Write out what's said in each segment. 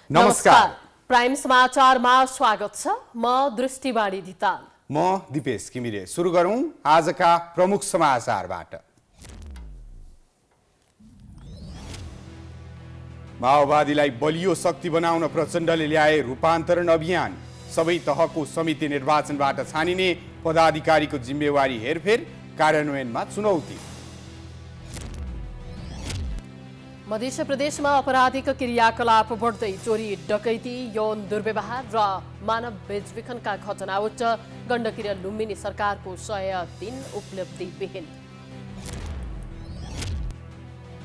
नमस्कार। प्राइम समाचारमा स्वागत छ। म दृष्टिबाणी धिताल। म दिपेश किमिरे। सुरु गरौं आजका प्रमुख समाचारबाट। माओवादीलाई बलियो शक्ति बनाउन प्रचण्डले ल्याए रूपान्तरण अभियान। सबै तहको समिति निर्वाचनबाट छानिने पदाधिकारीको जिम्मेवारी हेरफेर, कार्यान्वयनमा चुनौती। मध्य प्रदेशमा आपराधिक क्रियाकलाप बढ्दै चोरी, डकैती, यौन दुर्व्यवहार र मानव बेचबिखनका घटना उच्च। गण्डकी र लुम्बिनी सरकारको 103 उपलब्धिविहीन।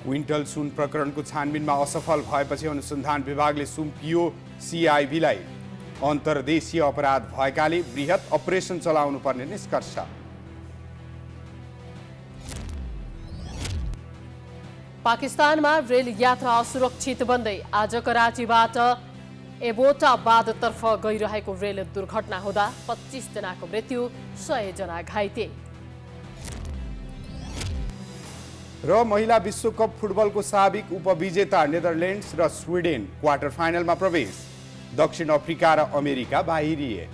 क्विन्टल सुन प्रकरणको छानबिनमा असफल भएपछि अनुसन्धान विभागले सुन POCIBलाई अन्तर्देशीय अपराध भएकाले बृहत अपरेसन चलाउनु पर्ने निष्कर्ष। पाकिस्तानमा रेल यात्रा असुरक्षित बन्दै आज कराचीबाट एबोटाबादतर्फ गइरहेको रेल दुर्घटना हुँदा 25 जनाको मृत्यु, 100 जना घाइते। र महिला विश्वकप फुटबलको साबिक उपविजेता नेदरल्यान्ड्स र स्विडेन क्वार्टर फाइनलमा प्रवेश। दक्षिण अफ्रिका र अमेरिका बाहिरिए।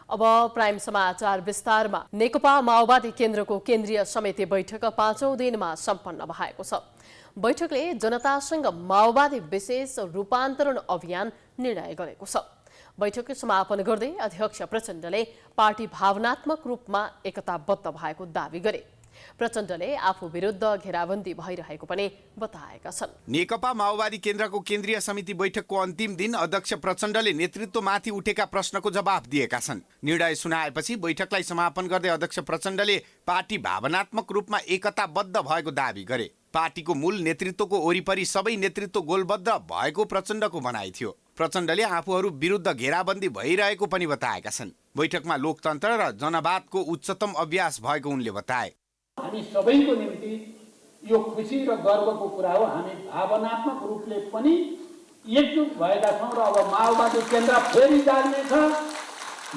अब प्राइम समाचार विस्तारमा। नेकपा माओवादी केन्द्रको केन्द्रीय समिति बैठक 5औं दिनमा सम्पन्न भएको छ। बैठकले जनतासँग माओवादी विशेष रूपान्तरण अभियान निर्णय गरेको छ। बैठक समापन गर्दै अध्यक्ष प्रचण्डले पार्टी भावनात्मक रूपमा एकताबद्ध भएको दावी गरे। प्रचण्डले आफू विरुद्ध घेराबन्दी भइरहेको पनि बताएका छन्। नेकपा माओवादी केन्द्रको केन्द्रीय समिति बैठकको अन्तिम दिन अध्यक्ष प्रचण्डले नेतृत्वमाथि उठेका प्रश्नको जवाफ दिएका छन्। निर्णय सुनाएपछि बैठकलाई समापन गर्दै अध्यक्ष प्रचण्डले पार्टी भावनात्मक रूपमा एकताबद्ध भएको दावी गरे। पार्टीको मूल नेतृत्वको वरिपरि सबै नेतृत्व गोलबद्ध भएको प्रचण्डको भनाइ थियो। प्रचण्डले आफूहरू विरुद्ध घेराबन्दी भइरहेको पनि बताएका छन्। बैठकमा लोकतन्त्र र जनवादको उच्चतम अभ्यास भएको उनले बताए। हामी सबैको निम्ति यो खुसी र गर्वको कुरा हो। हामी भावनात्मक रूपले पनि एकजुट भएका छौँ र अब माओवादी केन्द्र फेरि जाग्नेछ।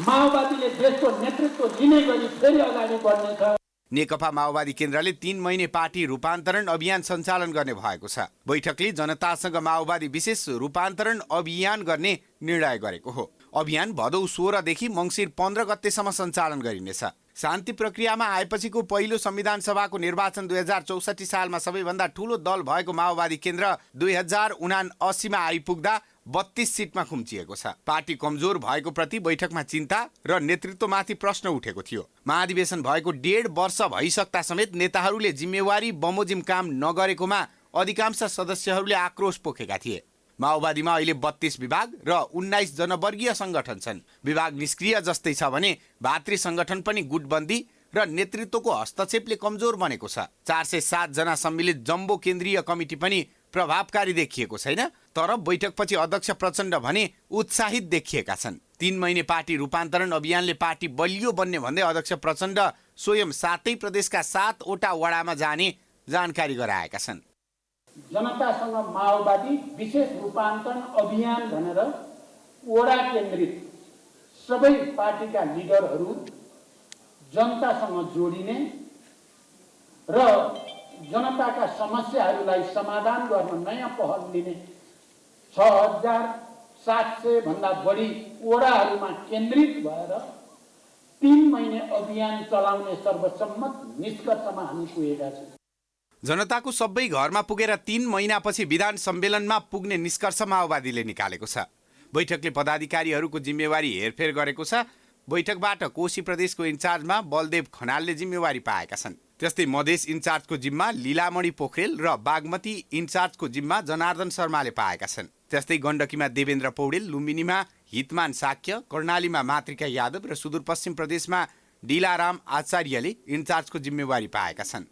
माओवादीले देशको नेतृत्व लिने गरी फेरि अगाडि बढ्नेछ। नेकपा माओवादी केन्द्रले 3 महिने पार्टी रूपान्तरण अभियान सञ्चालन गर्ने भएको छ। बैठकले जनतासँग माओवादी विशेष रूपान्तरण अभियान गर्ने निर्णय गरेको हो। अभियान भदौ 16 देखि मङ्सिर 15 गतेसम्म सञ्चालन गरिनेछ। शान्ति प्रक्रियामा आएपछिको पहिलो संविधान सभाको निर्वाचन 2064 सालमा सबैभन्दा ठूलो दल भएको माओवादी केन्द्र 2079मा आइपुग्दा 32 सिटमा खुम्चिएको छ। पार्टी कमजोर भएको प्रति बैठकमा चिन्ता र नेतृत्वमाथि प्रश्न उठेको थियो। महाधिवेशन भएको 1.5 वर्ष भइसक्दा समेत नेताहरूले जिम्मेवारी बमोजिम काम नगरेकोमा अधिकांश सदस्यहरूले आक्रोश पोखेका थिए। माओवादीमा अहिले 32 विभाग र 19 जनवर्गीय संगठन छन्। विभाग निष्क्रिय जस्तै छ भने भातृ संगठन पनि गुटबन्दी र नेतृत्वको हस्तक्षेपले कमजोर बनेको छ। 407 जना सम्मिलित जम्बो केन्द्रीय कमिटी पनि प्रभावकारी देखिएको छैन। तर बैठकपछि अध्यक्ष प्रचण्ड भने उत्साहित देखिएका छन्। 3 महिने पार्टी रूपान्तरण अभियानले पार्टी बलियो बन्ने भन्दै अध्यक्ष प्रचण्ड स्वयं 7 प्रदेशका 7 वटा वडामा जाने जानकारी गराएका छन्। जनतासँग माओवादी विशेष रूपान्तरण अभियान भनेर वडा केन्द्रित सबै पार्टीका लिडरहरू जनतासँग जोडिने र जनताका समस्याहरूलाई समाधान गर्न नयाँ पहल लिने 6700 भन्दा बढी वडाहरूमा केन्द्रित भएर 3 महिने अभियान चलाउने सर्वसम्मत निष्कर्षमा हामी पुगेका छौँ। जनताको सबै घरमा पुगेर 3 महिनापछि विधान सम्मेलनमा पुग्ने निष्कर्ष माओवादीले निकालेको छ। बैठकले पदाधिकारीहरूको जिम्मेवारी हेरफेर गरेको छ। बैठकबाट कोशी प्रदेशको इन्चार्जमा बलदेव खनालले जिम्मेवारी पाएका छन्। त्यस्तै मधेस इन्चार्जको जिम्मा लीलामणि पोखरेल र बागमती इन्चार्जको जिम्मा जनार्दन शर्माले पाएका छन्। त्यस्तै गण्डकीमा देवेन्द्र पौडेल, लुम्बिनीमा हितमान साक्य, कर्णालीमा मातृका यादव र सुदूरपश्चिम प्रदेशमा डिलाराम आचार्यले इन्चार्जको जिम्मेवारी पाएका छन्।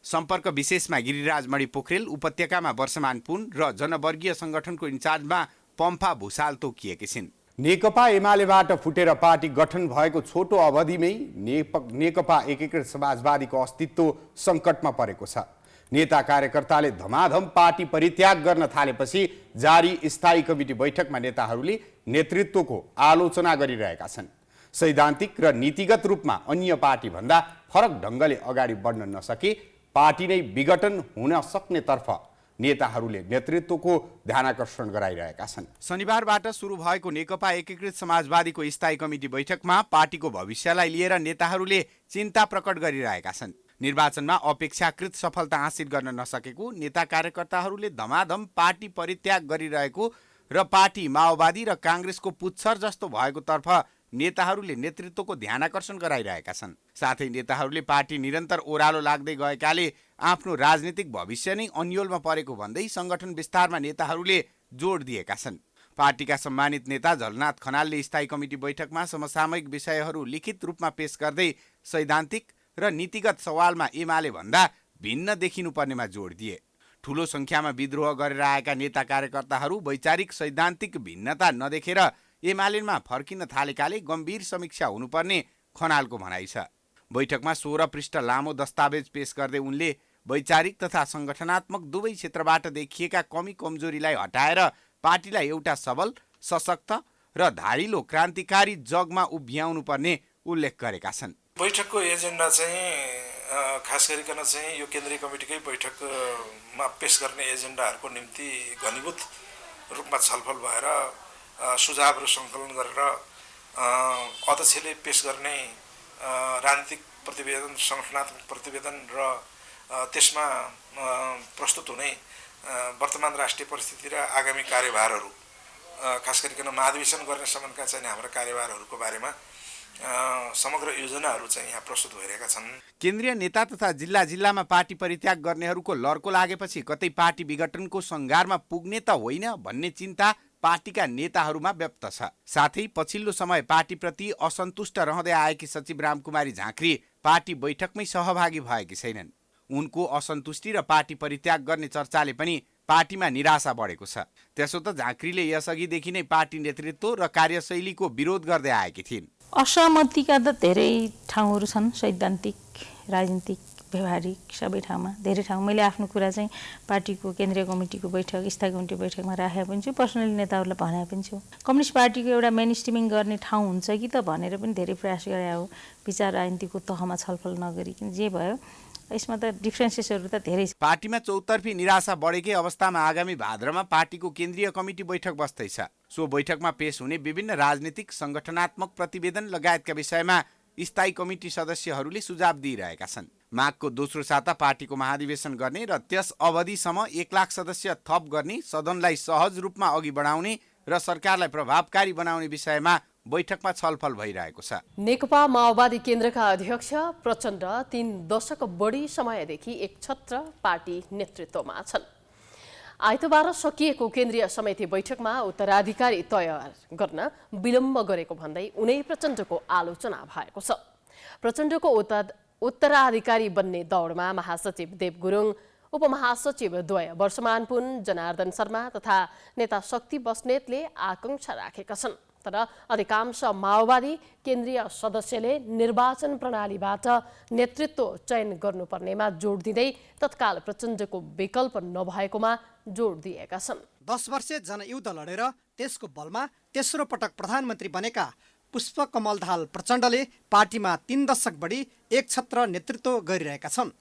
सम्पर्क विशेषमा गिरिराज मणि पोखरेल, उपत्यकामा वर्षमान पुन र जनवर्गीय संगठनको इन्चार्जमा पम्फा भूषाल तोकिएकी छिन्। नेकपा एमालेबाट फुटेर पार्टी गठन भएको छोटो अवधिमै नेकपा एकीकृत समाजवादीको अस्तित्व सङ्कटमा परेको छ। नेता कार्यकर्ताले धमाधम पार्टी परित्याग गर्न थालेपछि जारी स्थायी कमिटी बैठकमा नेताहरूले नेतृत्वको आलोचना गरिरहेका छन्। सैद्धान्तिक र नीतिगत रूपमा अन्य पार्टीभन्दा फरक ढङ्गले अगाडि बढ्न नसके पार्टी नै विघटन हुन सक्नेतर्फ नेताहरूले नेतृत्वको ध्यानाकर्षण गराइरहेका छन्। शनिबारबाट सुरु भएको नेकपा एकीकृत समाजवादीको स्थायी कमिटी बैठकमा पार्टीको भविष्यलाई लिएर नेताहरूले चिन्ता प्रकट गरिरहेका छन्। निर्वाचनमा अपेक्षाकृत सफलता हासिल गर्न नसकेको नेता कार्यकर्ताहरूले धमाधम पार्टी परित्याग गरिरहेको र पार्टी माओवादी र काङ्ग्रेसको पुच्छर जस्तो भएको तर्फ नेताहरूले नेतृत्वको ध्यानाकर्षण गराइरहेका छन्। साथै नेताहरूले पार्टी निरन्तर ओह्रालो लाग्दै गएकाले आफ्नो राजनीतिक भविष्य नै अन्योलमा परेको भन्दै सङ्गठन विस्तारमा नेताहरूले जोड दिएका छन्। पार्टीका सम्मानित नेता झलनाथ खनालले स्थायी कमिटी बैठकमा समसामयिक विषयहरू लिखित रूपमा पेश गर्दै सैद्धान्तिक र नीतिगत सवालमा एमाले भन्दा भिन्न देखिनुपर्नेमा जोड दिए। ठूलो सङ्ख्यामा विद्रोह गरेर आएका नेता कार्यकर्ताहरू वैचारिक सैद्धान्तिक भिन्नता नदेखेर एमालेमा फर्किन थालेकाले गम्भीर समीक्षा हुनुपर्ने खनालको भनाइ छ। बैठकमा 16 पृष्ठ लामो दस्तावेज पेश गर्दै उनले वैचारिक तथा सङ्गठनात्मक दुवै क्षेत्रबाट देखिएका कमी कमजोरीलाई हटाएर पार्टीलाई एउटा सबल, सशक्त र धारिलो क्रान्तिकारी जगमा उभ्याउनु पर्ने उल्लेख गरेका छन्। बैठकको एजेन्डा चाहिँ खास गरिकन चाहिँ यो केन्द्रीय कमिटीकै बैठकमा पेश गर्ने एजेन्डाहरूको निम्ति घनीभूत रूपमा छलफल भएर सुझावहरू सङ्कलन गरेर अध्यक्षले पेश गर्ने राजनीतिक प्रतिवेदन, सङ्गठनात्मक प्रतिवेदन र त्यसमा प्रस्तुत हुने वर्तमान राष्ट्रिय परिस्थिति र आगामी कार्यभारहरू, खास गरिकन महाधिवेशन गर्ने सम्बन्धका चाहिँ हाम्रा कार्यभारहरूको बारेमा समग्र योजनाहरू चाहिँ यहाँ प्रस्तुत भइरहेका छन्। केन्द्रीय नेता तथा जिल्ला जिल्लामा पार्टी परित्याग गर्नेहरूको लर्को लागेपछि कतै पार्टी विघटनको सङ्घारमा पुग्ने त होइन भन्ने चिन्ता पार्टीका नेताहरूमा व्यक्त छ। साथै पछिल्लो समय पार्टीप्रति असन्तुष्ट रहँदै आएकी सचिव रामकुमारी झाँक्री पार्टी बैठकमै सहभागी भएकी छैनन्। उनको असन्तुष्टि र पार्टी परित्याग गर्ने चर्चाले पनि पार्टीमा निराशा बढेको छ। त्यसो त झाँक्रीले यसअघिदेखि नै पार्टी नेतृत्व र कार्यशैलीको विरोध गर्दै आएकी थिइन्। असहमतिका त धेरै ठाउँहरू छन्, सैद्धान्तिक, राजनीतिक, व्यवहारिक, सबै ठाउँमा धेरै ठाउँ। मैले आफ्नो कुरा चाहिँ पार्टीको केन्द्रीय कमिटीको बैठक, स्थायी कमिटी बैठकमा राखेको पनि छु, पर्सनली नेताहरूलाई भनेको पनि छु। कम्युनिस्ट पार्टीको एउटा मेन स्ट्रिमिङ गर्ने ठाउँ हुन्छ कि त भनेर पनि धेरै प्रयास गरे हो। विचार राजनीतिको तहमा छलफल नगरिकन जे भयो यसमा त डिफ्रेन्सेसहरू त धेरै छ। पार्टीमा चौतर्फी निराशा बढेकै अवस्थामा आगामी भाद्रमा पार्टीको केन्द्रीय कमिटी बैठक बस्दैछ। सो बैठकमा पेश हुने विभिन्न राजनीतिक, सङ्गठनात्मक प्रतिवेदन लगायतका विषयमा स्थायी कमिटी सदस्यहरूले सुझाव दिइरहेका छन्। माघको दोस्रो साता पार्टीको महाधिवेशन गर्ने र त्यस अवधिसम्म 1 लाख सदस्य थप गर्ने, सदनलाई सहज रूपमा अघि बढाउने र सरकारलाई प्रभावकारी बनाउने विषयमा बैठकमा छलफल भइरहेको छ। नेकपा माओवादी केन्द्रका अध्यक्ष प्रचण्ड 3 दशक बढी समयदेखि एकछत्र पार्टी नेतृत्वमा छन्। आइतबार सकिएको केन्द्रीय समिति बैठकमा उत्तराधिकारी तयार गर्न विलम्ब गरेको भन्दै उनै प्रचण्डको आलोचना भएको छ। प्रचण्डको उत्तराधिकारी बन्ने दौडमा महासचिव देव गुरुङ, उपमहासचिव द्वय वर्षमान पुन, जनार्दन शर्मा तथा नेता शक्ति बस्नेतले आकांक्षा राखेका छन्। तर अधिकांश माओवादी केन्द्रीय सदस्यले निर्वाचन प्रणालीबाट नेतृत्व चयन गर्नुपर्नेमा जोड दिँदै तत्काल प्रचण्डको विकल्प नभएकोमा जोड दिएका छन्। 10 वर्षे जनयुद्ध लडेर त्यसको बलमा तेस्रो पटक प्रधानमन्त्री बनेका पुष्पकमल दाहाल प्रचण्डले पार्टीमा 3 दशक बढी एकछत्र नेतृत्व गरिरहेका छन्।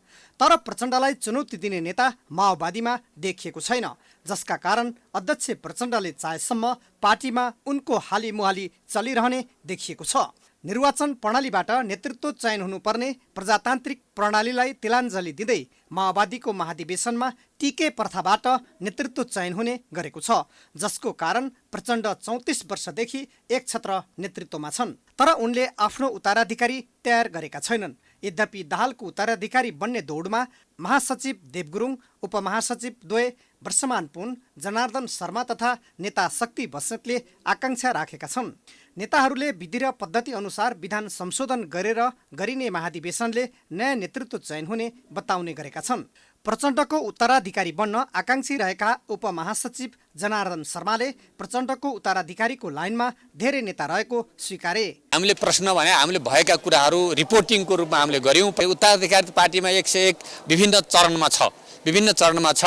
तर प्रचण्डलाई चुनौती दिने नेता माओवादीमा देखिएको छैन, जसका कारण अध्यक्ष प्रचण्डले चाहेसम्म पार्टीमा उनको हालीमुहाली चलिरहने देखिएको छ। निर्वाचन प्रणालीबाट नेतृत्व चयन हुनुपर्ने प्रजातान्त्रिक प्रणालीलाई तिलाञ्जली दिँदै माओवादीको महाधिवेशनमा टिके प्रथाबाट नेतृत्व चयन हुने गरेको छ, जसको कारण प्रचण्ड 34 वर्षदेखि एकछत्र नेतृत्वमा छन्। तर उनले आफ्नो उत्तराधिकारी तयार गरेका छैनन्। यद्यपि दाहालको उत्तराधिकारी बन्ने दौडमा महासचिव देव गुरुङ, उपमहासचिव द्वय वर्षमान पुन, जनार्दन शर्मा तथा नेता शक्ति बस्नेतले आकांक्षा राखेका छन्। नेताहरूले विधि र पद्धति अनुसार विधान संशोधन गरेर गरिने महाधिवेशनले नयाँ नेतृत्व चयन हुने बताउने गरेका छन्। प्रचण्डको उत्तराधिकारी बन्न आकांक्षी रहेका उपमहासचिव जनार्दन शर्माले प्रचण्डको उत्तराधिकारीको लाइनमा धेरै नेता रहेको स्वीकारे। हामीले प्रश्न भने हामीले भएका कुराहरू रिपोर्टिङको रूपमा हामीले गर्यौँ। उत्तराधिकारी पार्टीमा 101 विभिन्न चरणमा छ,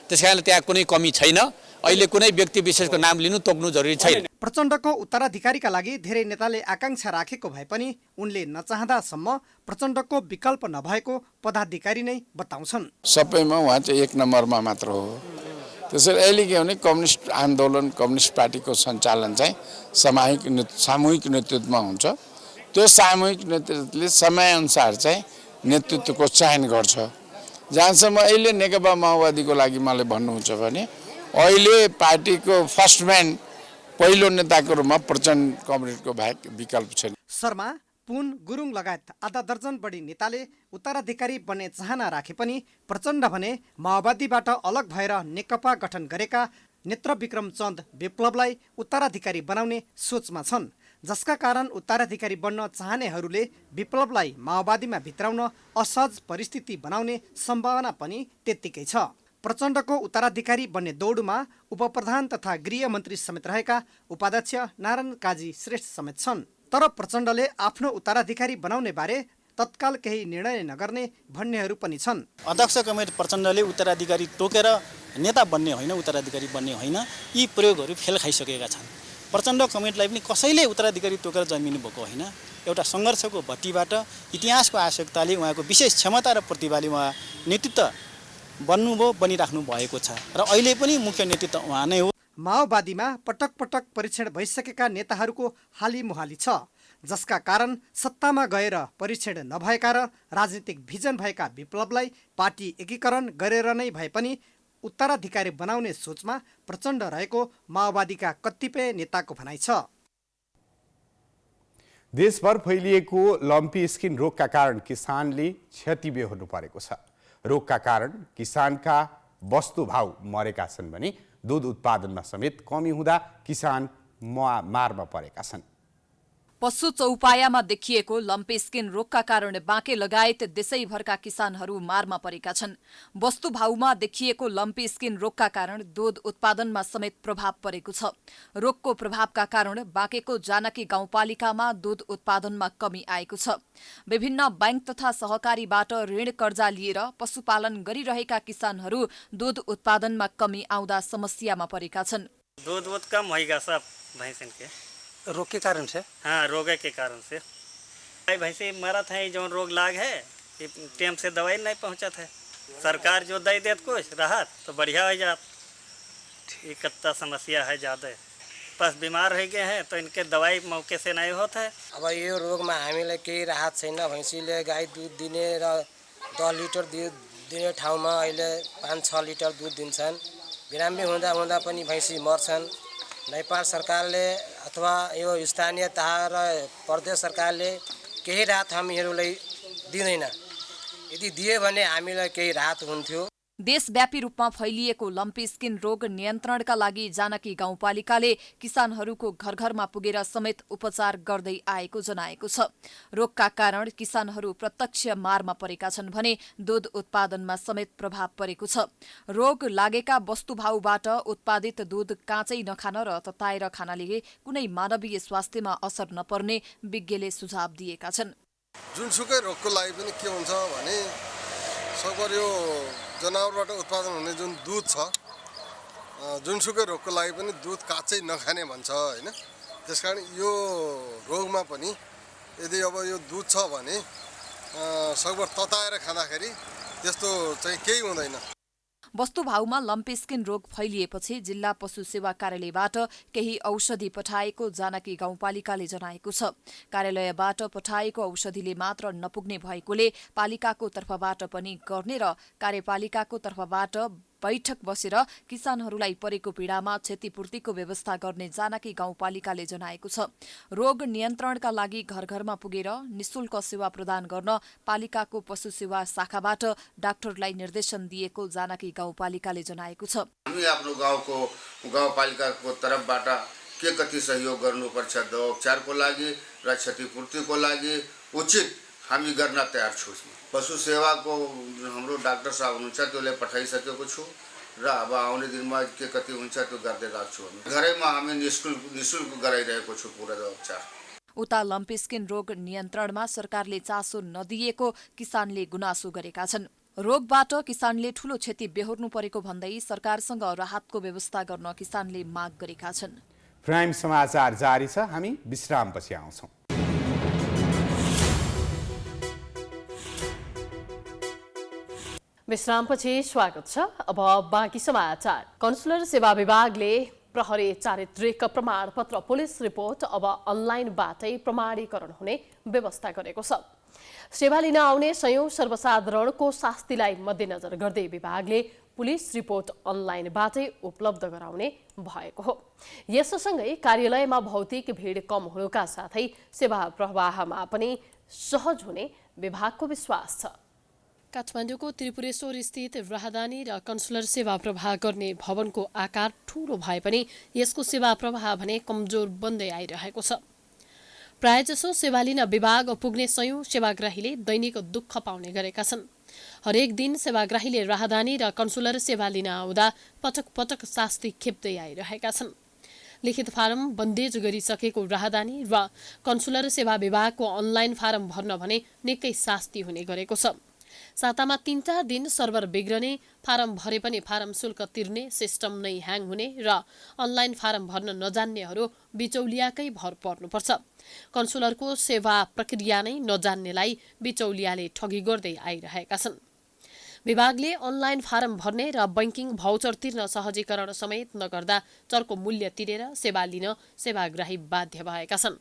त्यसकारणले त्यहाँ कुनै कमी छैन। अहिले कुनै व्यक्ति विशेषको नाम लिनु तोक्नु जरुरी छैन। प्रचण्डको उत्तराधिकारीका लागि धेरै नेताले आकांक्षा राखेको भए पनि उनले नचाहँदासम्म प्रचण्डको विकल्प नभएको पदाधिकारी नै बताउँछन्। सबैमा उहाँ चाहिँ एक नम्बरमा मात्र हो। त्यसैले अहिले के भने कम्युनिस्ट आन्दोलन कम्युनिस्ट पार्टीको सञ्चालन चाहिँ सामूहिक नेतृत्वमा हुन्छ। त्यो सामूहिक नेतृत्वले समयअनुसार चाहिँ नेतृत्वको चयन गर्छ। जहाँसम्म अहिले नेकपा माओवादीको लागि मलाई भन्नुहुन्छ भने अहिले पार्टीको फर्स्ट म्यान पहिलो नेताको रूपमा प्रचण्ड कमरेडको बाहेक विकल्प छैन। शर्मा, पुन, गुरुङ लगायत आधा दर्जन बढी नेताले उत्तराधिकारी बन्ने चाहना राखे पनि प्रचण्ड भने माओवादीबाट अलग भएर नेकपा गठन गरेका नेत्रविक्रम चन्द विप्लवलाई उत्तराधिकारी बनाउने सोचमा छन्, जसका कारण उत्तराधिकारी बन्न चाहनेहरूले विप्लवलाई माओवादीमा भित्राउन असहज परिस्थिति बनाउने सम्भावना पनि त्यत्तिकै छ। प्रचण्डको उत्तराधिकारी बन्ने दौडमा उपप्रधान तथा गृहमन्त्री समेत रहेका उपाध्यक्ष नारायण काजी श्रेष्ठ समेत छन्। तर प्रचण्डले आफ्नो उत्तराधिकारी बनाउने बारे तत्काल केही निर्णय नगर्ने भन्नेहरू पनि छन्। अध्यक्ष कमरेड प्रचण्डले उत्तराधिकारी तोकेर नेता बन्ने होइन, उत्तराधिकारी बन्ने होइन, यी प्रयोगहरू फेल खाइसकेका छन्। प्रचण्ड कमरेडलाई पनि कसैले उत्तराधिकारी तोकेर जन्मिनु भएको होइन। एउटा सङ्घर्षको भट्टीबाट इतिहासको आवश्यकताले उहाँको विशेष क्षमता र प्रतिभाले उहाँ नेतृत्व बन्नुभयो, बनिराख्नु भएको छ र अहिले पनि मुख्य नेतृत्व उहाँ नै हो। माओवादीमा पटक पटक परीक्षण भइसकेका नेताहरूको हालिमुहाली छ, जसका कारण सत्तामा गएर परीक्षण नभएका र राजनीतिक भिजन भएका विप्लवलाई पार्टी एकीकरण गरेर नै भए पनि उत्तराधिकारी बनाउने सोचमा प्रचण्ड रहेको माओवादीका कतिपय नेताको भनाइ छ। देशभर फैलिएको लम्पी स्किन रोगका कारण किसानले क्षति बेहोर्नु परेको छ। रोगका कारण किसानका वस्तु भाउ मरेका छन् भने दूध उत्पादनमा समेत कमी हुँदा किसान मारमा परेका छन्। पशु चौपायामा देखिएको लम्पी स्किन रोगका कारण बाँके लगायत देशैभरका किसानहरू मारमा परेका छन्। वस्तु भाउमा देखिएको लम्पी स्किन रोगका कारण दूध उत्पादनमा समेत प्रभाव परेको छ। रोगको प्रभावका कारण बाँकेको जानकी गाउँपालिकामा दूध उत्पादनमा कमी आएको छ। विभिन्न बैंक तथा सहकारीबाट ऋण कर्जा लिएर पशुपालन गरिरहेका किसानहरू दूध उत्पादनमा कमी आउँदा समस्यामा परेका छन्। दूध कम होगा सब भैंस के रोग के कारण से? हाँ, रोग के कारण से भाई भैंसे मरत है। जो रोग लाग है टाइम से दवाई नहीं पहुंचत है। सरकार जो दे देत कुछ राहत तो बढ़िया हो जात। ये कितना समस्या है ज़्यादा। बस बीमार हो गए हैं तो इनके दवाई मौके से नहीं होता है। अब यो रोग में हमीलाई केही राहत छैन। भैँसीले गाई दूध दिने र 10 लिटर दूध दिने ठाउँमा अहिले 5-6 लिटर दूध दिन्छन्। बिरामी हुँदा हुँदा पनि भैँसी मर्छन्। नेपाल सरकारले अथवा यो स्थानीय तह र प्रदेश सरकारले केही राहत हामीहरूलाई दिँदैन। यदि दिए भने हामीलाई केही राहत हुन्थ्यो। देशव्यापी रूपमा फैलिएको लम्पी स्किन रोग नियन्त्रणका लागि जानकी गाउँपालिकाले किसानहरूको घर घरमा पुगेर समेत उपचार गर्दै आएको जनाएको छ। रोगका कारण किसानहरू प्रत्यक्ष मारमा परेका छन् भने दूध उत्पादनमा समेत प्रभाव परेको छ। रोग लागेका वस्तुभाउबाट उत्पादित दूध काँचै नखान र तताएर खानाले कुनै मानवीय स्वास्थ्यमा असर नपर्ने विज्ञले सुझाव दिएका छन्। जुनसुकै रोगको लागि पनि के हुन्छ भने सबै यो जनावरबाट उत्पादन हुने जुन दूध छ, जुनसुकै रोगको लागि पनि दूध काँचै नखाने भन्छ हैन। त्यसकारण यो रोगमा पनि यदि अब यो दूध छ भने सकभर तताएर खाँदाखेरि त्यस्तो चाहिँ केही हुँदैन। वस्तुभाउमा लम्पी स्किन रोग फैलिएपछि जिल्ला पशु सेवा कार्यालयबाट केही औषधि पठाएको जानकी गाउँपालिकाले जनाएको छ। कार्यालयबाट पठाएको औषधिले मात्र नपुग्ने भएकोले पालिकाको तर्फबाट पनि गर्ने र कार्यपालिकाको तर्फबाट बैठक बसेर किसानहरूलाई परेको पीडामा क्षतिपूर्तिको व्यवस्था गर्ने जानकी गाउँपालिकाले जनाएको छ। रोग नियन्त्रणका लागि घर घरमा पुगेर निशुल्क सेवा प्रदान गर्न पालिकाको पशु सेवा शाखाबाट डाक्टरलाई निर्देशन दिएको जानकी गाउँपालिकाले जनाएको छ। हामी आफ्नो गाउँपालिकाको तर्फबाट के कति सहयोग गर्नुपर्छ दवा उपचारको लागि र क्षतिपूर्तिको लागि उचित हामी गर्न तयार छौँ। पशु सेवाको हाम्रो डाक्टर साहब हुनुहुन्छ त्यसले पठाइसकेको छु र अब आउने दिनमा के कति हुन्छ त्यो गर्दै राख्छु। घरैमा हामी निशुल्क गराइरहेको छु पुरा दवा उपचार। उता लम्पी स्किन रोग नियन्त्रणमा सरकारले चासो नदिएको किसानले गुनासो गरेका छन्। रोगबाट किसानले ठूलो क्षति बेहोर्नु परेको भन्दै सरकारसँग राहतको व्यवस्था गर्न किसानले माग गरेका छन्। प्राइम समाचार जारी छ, हामी विश्रामपछि आउँछौँ। विश्रामपछि स्वागत छ। अब बाँकी समाचार। कन्सुलर सेवा विभागले प्रहरी चारित्रिक प्रमाणपत्र पुलिस रिपोर्ट अब अनलाइनबाटै प्रमाणीकरण हुने व्यवस्था गरेको छ। सेवा लिन आउने सयौं सर्वसाधारणको शास्तिलाई मध्यनजर गर्दै विभागले पुलिस रिपोर्ट अनलाइनबाटै उपलब्ध गराउने भएको हो। यससँगै कार्यालयमा भौतिक भिड कम हुनुका साथै सेवा प्रवाहमा पनि सहज हुने विभागको विश्वास छ। काठमाडौँको त्रिपुरेश्वर स्थित राहदानी र कन्सुलर सेवा प्रवाह गर्ने भवनको आकार ठूलो भए पनि यसको सेवा प्रवाह भने कमजोर बन्दै आइरहेको छ। प्रायजसो सेवा लिन विभाग पुग्ने सयौं सेवाग्राहीले दैनिक दुःख पाउने गरेका छन्। हरेक दिन सेवाग्राहीले राहदानी र कन्सुलर सेवा लिन आउँदा पटक पटक शास्ति खेप्दै आइरहेका छन्। लिखित फारम बन्देज गरिसकेको राहदानी र कन्सुलर सेवा विभागको अनलाइन फारम भर्न भने निकै शास्ति हुने गरेको छ। सातामा 3-4 दिन सर्भर बिग्रने, फारम भरे पनि फारम शुल्क तिर्ने, सिस्टम नै ह्याङ हुने र अनलाइन फारम भर्न नजान्नेहरू बिचौलियाकै भर पर्नुपर्छ। कन्सुलरको सेवा प्रक्रिया नै नजान्नेलाई बिचौलियाले ठगी गर्दै आइरहेका छन्। विभागले अनलाइन फारम भर्ने र बैंकिङ भाउचर तिर्न सहजीकरण समेत नगर्दा चर्को मूल्य तिरेर सेवा लिन सेवाग्राही बाध्य भएका छन्।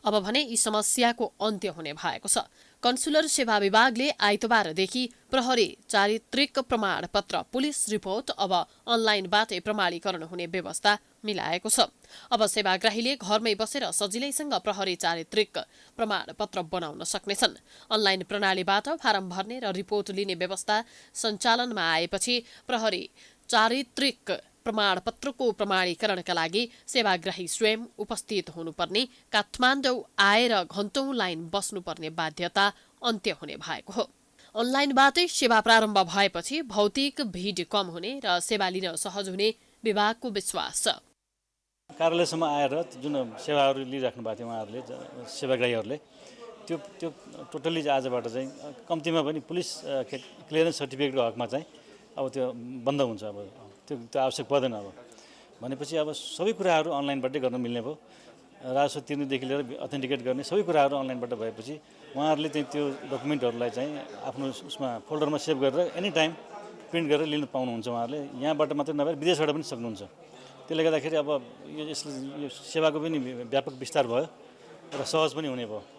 अब भने यी समस्याको अन्त्य हुने भएको छ। कन्सुलर सेवा विभागले आइतबारदेखि प्रहरी चारित्रिक प्रमाणपत्र पुलिस रिपोर्ट अब अनलाइनबाटै प्रमाणीकरण हुने व्यवस्था मिलाएको छ। अब सेवाग्राहीले घरमै बसेर सजिलैसँग प्रहरी चारित्रिक प्रमाणपत्र बनाउन सक्नेछन्। अनलाइन प्रणालीबाट फारम भर्ने र रिपोर्ट लिने व्यवस्था सञ्चालनमा आएपछि प्रहरी चारित्रिक प्रमाणपत्रको प्रमाणीकरणका लागि सेवाग्राही स्वयं उपस्थित हुनुपर्ने, काठमाडौँ आएर घण्टौं लाइन बस्नुपर्ने बाध्यता अन्त्य हुने भएको हो। अनलाइनबाटै सेवा प्रारम्भ भएपछि भौतिक भिड कम हुने र सेवा लिन सहज हुने विभागको विश्वास छ। कार्यालयसम्म आएर जुन सेवाहरू लिइराख्नु भएको थियो उहाँहरूले, सेवाग्राहीहरूले त्यो टोटल्ली आजबाट चाहिँ कम्तीमा पनि पुलिस क्लियरेन्स सर्टिफिकेटको हकमा चाहिँ अब त्यो बन्द हुन्छ। अब त्यो आवश्यक पर्दैन। अब भनेपछि अब सबै कुराहरू अनलाइनबाटै गर्न मिल्ने भयो। राजस्व तिर्नेदेखि लिएर अथेन्टिकेट गर्ने सबै कुराहरू अनलाइनबाट भएपछि उहाँहरूले चाहिँ त्यो डकुमेन्टहरूलाई चाहिँ आफ्नो उसमा फोल्डरमा सेभ गरेर एनी टाइम प्रिन्ट गरेर लिन पाउनुहुन्छ। उहाँहरूले यहाँबाट मात्रै नभएर विदेशबाट पनि सक्नुहुन्छ। त्यसले गर्दाखेरि अब यसले यो सेवाको पनि व्यापक विस्तार भयो र सहज पनि हुने भयो।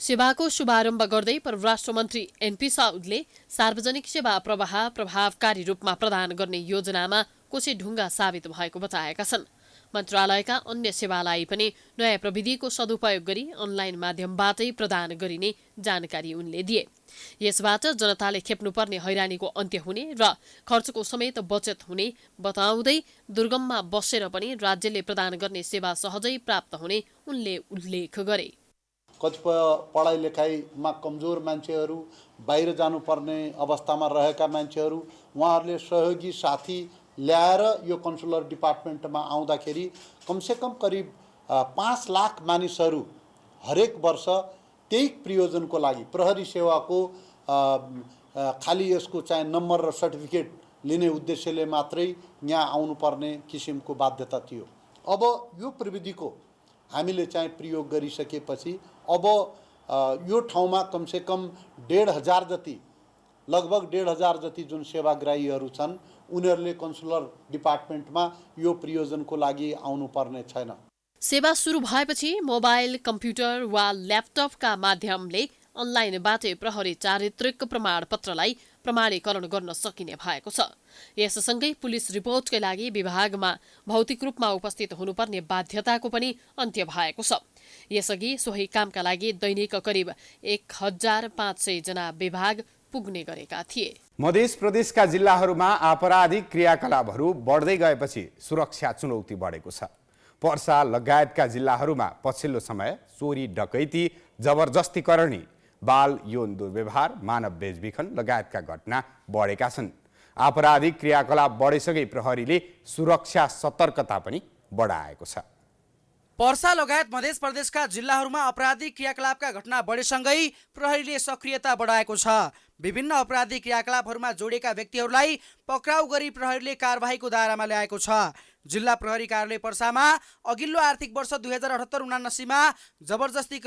सेवाको शुभारम्भ गर्दै परराष्ट्र मन्त्री एनपी साउदले सार्वजनिक सेवा प्रवाह प्रभावकारी रूपमा प्रदान गर्ने योजनामा कोसेढुङ्गा साबित भएको बताएका छन्। मन्त्रालयका अन्य सेवालाई पनि नयाँ प्रविधिको सदुपयोग गरी अनलाइन माध्यमबाटै प्रदान गरिने जानकारी उनले दिए। यसबाट जनताले खेप्नुपर्ने हैरानीको अन्त्य हुने र खर्चको समेत बचत हुने बताउँदै दुर्गममा बसेर पनि राज्यले प्रदान गर्ने सेवा सहजै प्राप्त हुने उनले उल्लेख गरे। कतिपय पढाइ लेखाइमा कमजोर मान्छेहरू, बाहिर जानुपर्ने अवस्थामा रहेका मान्छेहरू, उहाँहरूले सहयोगी साथी ल्याएर यो कन्सुलर डिपार्टमेन्टमा आउँदाखेरि कमसेकम करिब 5 लाख मानिसहरू हरेक वर्ष त्यही प्रयोजनको लागि प्रहरी सेवाको खालि यसको चाहिँ नम्बर र सर्टिफिकेट लिने उद्देश्यले मात्रै यहाँ आउनुपर्ने किसिमको बाध्यता थियो। अब यो प्रविधिको हामीले चाहिँ प्रयोग गरिसकेपछि अब यो ठाउँमा कमसेकम 1,500 जति, लगभग 1,500 जति जुन सेवाग्राहीहरू छन् उनीहरूले कन्सुलर डिपार्टमेन्टमा यो प्रयोजनको लागि आउनुपर्ने छैन। सेवा सुरु भएपछि मोबाइल, कम्प्युटर वा ल्यापटपका माध्यमले अनलाइनबाटै प्रहरी चारित्रिक प्रमाणपत्रलाई प्रमाणीकरण गर्न सकिने भएको छ। यससँगै पुलिस रिपोर्टकै लागि विभागमा भौतिक रूपमा उपस्थित हुनुपर्ने बाध्यताको पनि अन्त्य भएको छ। यसअघि सोही कामका लागि दैनिक करिब 1,500 जना विभाग पुग्ने गरेका थिए। मध्य प्रदेशका जिल्लाहरूमा आपराधिक क्रियाकलापहरू बढ्दै गएपछि सुरक्षा चुनौती बढेको छ। पर्सा लगायतका जिल्लाहरूमा पछिल्लो समय चोरी, डकैती, जबरजस्तीकरणी, बाल यौन दुर्व्यवहार, मानव बेचबिखन लगायतका घटना बढेका छन्। आपराधिक क्रियाकलाप बढेसँगै प्रहरीले सुरक्षा सतर्कता पनि बढाएको छ। पर्सा लगायत मध्य प्रदेशका जिल्लाहरूमा आपराधिक क्रियाकलापका घटना बढेसँगै प्रहरीले सक्रियता बढाएको छ। विभिन्न आपराधिक क्रियाकलापहरूमा जोडिएका व्यक्तिहरूलाई पक्राउ गरी प्रहरीले कारबाहीको दायरामा ल्याएको छ। जिल्ला प्रहरी कार्यालय पर्सामा अघिल्लो आर्थिक वर्ष 2078-79मा जबरजस्ती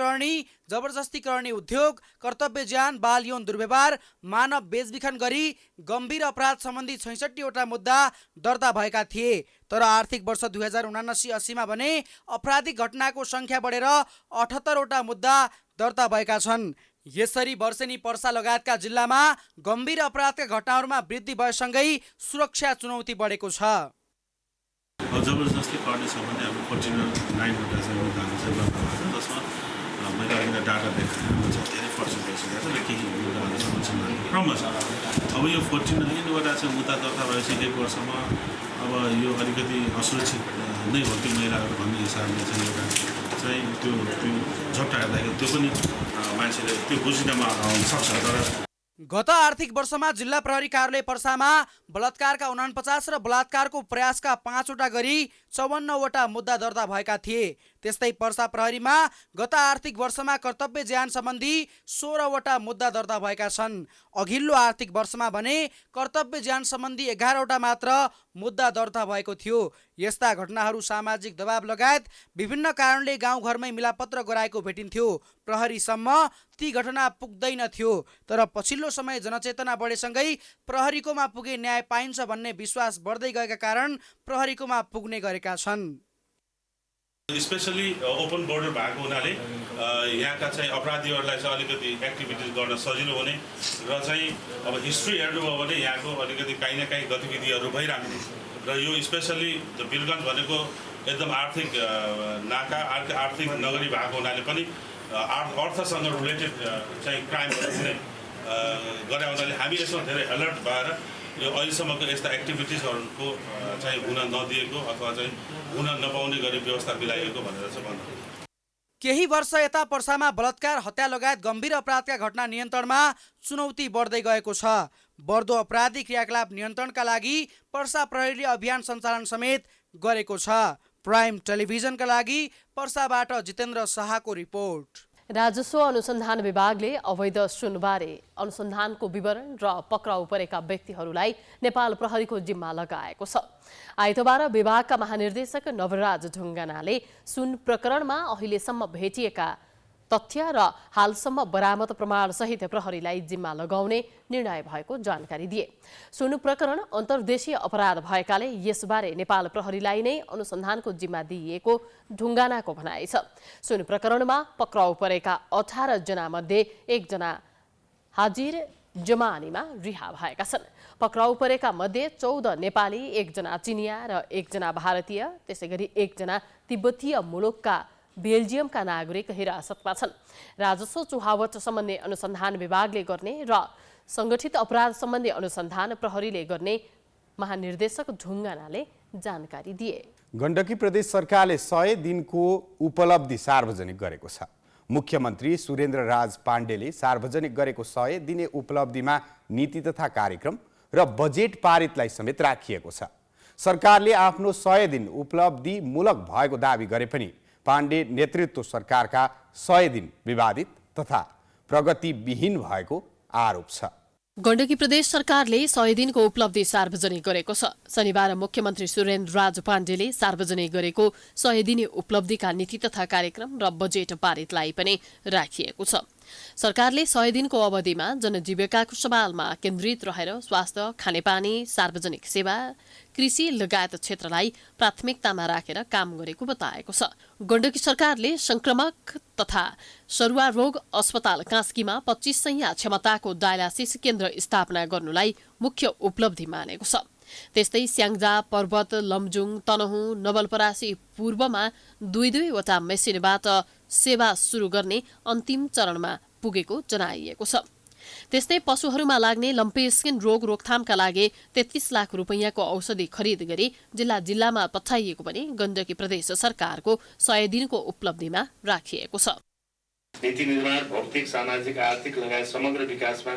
करणी उद्योग, कर्तव्य ज्यान, बाल यौन दुर्व्यवहार, मानव बेचबिखन गरी गम्भीर अपराध सम्बन्धी 66 वटा मुद्दा दर्ता भएका थिए। तर आर्थिक वर्ष 2079-80मा भने आपराधिक घटनाको संख्या बढेर 78 वटा मुद्दा दर्ता भएका छन्। यसरी वर्षेनी पर्सा लगायतका जिल्लामा गम्भीर अपराधका घटनाहरूमा वृद्धि भएसँगै सुरक्षा चुनौती बढेको छ। जबरजस्ती गर्ने सम्बन्धी अब 49 वटा चाहिँ मुद्दाहरू चाहिँ दर्ता भएको छ, जसमा मैले अघि डाटा देखाएको छ धेरै पर्सेन्टेज छ र केही मुद्दाहरू सम्बन्धी क्रममा छ। अब यो 49 वटा चाहिँ मुद्दा दर्ता भएपछि 1 वर्षमा अब यो अलिकति असुरक्षित नै हो त्यो महिलाहरू भन्ने हिसाबले चाहिँ एउटा चाहिँ त्यो झट्टा हेर्दाखेरि त्यो पनि मान्छेले त्यो बुझिनमा सक्छ। तर गत आर्थिक वर्षमा जिल्ला प्रहरी कार्यालय पर्सामा बलात्कारका 49 र बलात्कारको प्रयासका 5 वटा गरी 54 वटा मुद्दा दर्ता भएका थिए। त्यस्तै पर्सा प्रहरीमा गत आर्थिक वर्षमा कर्तव्य ज्यान सम्बन्धी 16 वटा मुद्दा दर्ता भएका छन्। अघिल्लो आर्थिक वर्षमा भने कर्तव्य ज्यान सम्बन्धी 11 वटा मात्र मुद्दा दर्ता भएको थियो। यस्ता घटनाहरू सामाजिक दबाव लगायत विभिन्न कारणले गाउँघरमै मिलापत्र गराएको भेटिन्थ्यो। प्रहरीसम्म ती घटना पुग्दैन थियो। तर पछिल्लो समय जनचेतना बढेसँगै प्रहरीकोमा पुगे न्याय पाइन्छ भन्ने विश्वास बढ्दै गएका कारण प्रहरीकोमा पुग्ने गरेका छन्। स्पेसली ओपन बोर्डर भएको हुनाले यहाँका चाहिँ अपराधीहरूलाई चाहिँ अलिकति एक्टिभिटिज गर्न सजिलो हुने र चाहिँ अब हिस्ट्री हेर्नुभयो भने यहाँको अलिकति काहीँ न काहीँ गतिविधिहरू भइराख्ने र यो स्पेसली वीरगञ्ज भनेको एकदम आर्थिक नाका आर्थिक नगरी भएको हुनाले पनि अर्थसँग रिलेटेड चाहिँ क्राइमहरू हुने गरे हुनाले हामी यसमा धेरै अलर्ट भएर यो अहिलेसम्मको यस्ता एक्टिभिटिजहरूको चाहिँ हुन नदिएको अथवा चाहिँ हुन नपाउने गरी व्यवस्था मिलाइएको भनेर चाहिँ भन्नु। केही वर्ष यता पर्सामा बलात्कार, हत्या लगायत गम्भीर अपराधका घटना नियन्त्रणमा चुनौती बढ्दै गएको छ। बढ्दो अपराधिक क्रियाकलाप नियन्त्रणका लागि पर्सा प्रहरीले अभियान सञ्चालन समेत गरेको छ। प्राइम टेलिभिजनका लागि पर्साबाट जितेन्द्र शाहको रिपोर्ट। राजस्व अनुसन्धान विभागले अवैध सुनबारे अनुसन्धानको विवरण र पक्राउ परेका व्यक्तिहरूलाई नेपाल प्रहरीको जिम्मा लगाएको छ। आइतबार विभागका महानिर्देशक नवराज ढुङ्गानाले सुन प्रकरणमा अहिलेसम्म भेटिएका तथ्य र हालसम्म बरामद प्रमाणसहित प्रहरीलाई जिम्मा लगाउने निर्णय भएको जानकारी दिए। सुन प्रकरण अन्तर्देशीय अपराध भएकाले यसबारे नेपाल प्रहरीलाई नै अनुसन्धानको जिम्मा दिइएको ढुङ्गानाको भनाइ छ। सुन प्रकरणमा पक्राउ परेका 18 जना मध्ये 1 जना हाजिर जमानीमा रिहा भएका छन्। पक्राउ परेका मध्ये 14 नेपाली, 1 जना चिनिया र 1 जना भारतीय, त्यसैगरी 1 जना तिब्बतीय मुलुकका बेल्जियमका नागरिक हिरासतमा छन्। राजस्व चुहावट सम्बन्धी अनुसन्धान विभागले गर्ने र संगठित अपराध सम्बन्धी अनुसन्धान प्रहरीले गर्ने महानिर्देशक ढुङ्गानाले जानकारी दिए। गण्डकी प्रदेश सरकारले 100 दिनको उपलब्धि सार्वजनिक गरेको छ। मुख्यमन्त्री सुरेन्द्र राज पाण्डेले सार्वजनिक गरेको 100 दिने उपलब्धिमा नीति तथा कार्यक्रम र बजेट पारितलाई समेत राखिएको छ। सरकारले आफ्नो 100 दिन उपलब्धि मूलक भएको दावी गरे पनि पाण्डे नेतृत्व सरकारका 100 दिन विवादित तथा प्रगतिविहीन भएको आरोप छ। गण्डकी प्रदेश सरकारले 100 दिनको उपलब्धि सार्वजनिक गरेको छ। शनिबार मुख्यमन्त्री सुरेन्द्र राज पाण्डेले सार्वजनिक गरेको 100 दिने उपलब्धिका नीति तथा कार्यक्रम र बजेट पारितलाई पनि राखिएको छ। सरकारले 100 दिनको अवधिमा जनजीविकाको सवालमा केन्द्रित रहेर स्वास्थ्य, खानेपानी, सार्वजनिक सेवा, कृषि लगायत क्षेत्रलाई प्राथमिकतामा राखेर काम गरेको बताएको छ। गण्डकी सरकारले संक्रमक तथा सरुवा रोग अस्पताल कास्कीमा 25 सय क्षमताको डायलासिस केन्द्र स्थापना गर्नुलाई मुख्य उपलब्धि मानेको छ। त्यस्तै स्याङ्जा, पर्वत, लमजुङ, तनहुँ, नवलपरासी पूर्वमा 2 वटा मेसिनबाट सेवा सुरु गर्ने अन्तिम चरणमा पुगेको जनाइएको छ। त्यस्तै पशुहरूमा लाग्ने लम्पी स्किन रोग रोकथामका लागि 33 लाख रुपैयाँको औषधि खरिद गरी जिल्लामा पठाइएको पनि गण्डकी प्रदेश सरकारको 100 दिनको उपलब्धिमा राखिएको छ। नीति निर्माण भौतिक, सामाजिक, आर्थिक लगायत समग्र विकासमा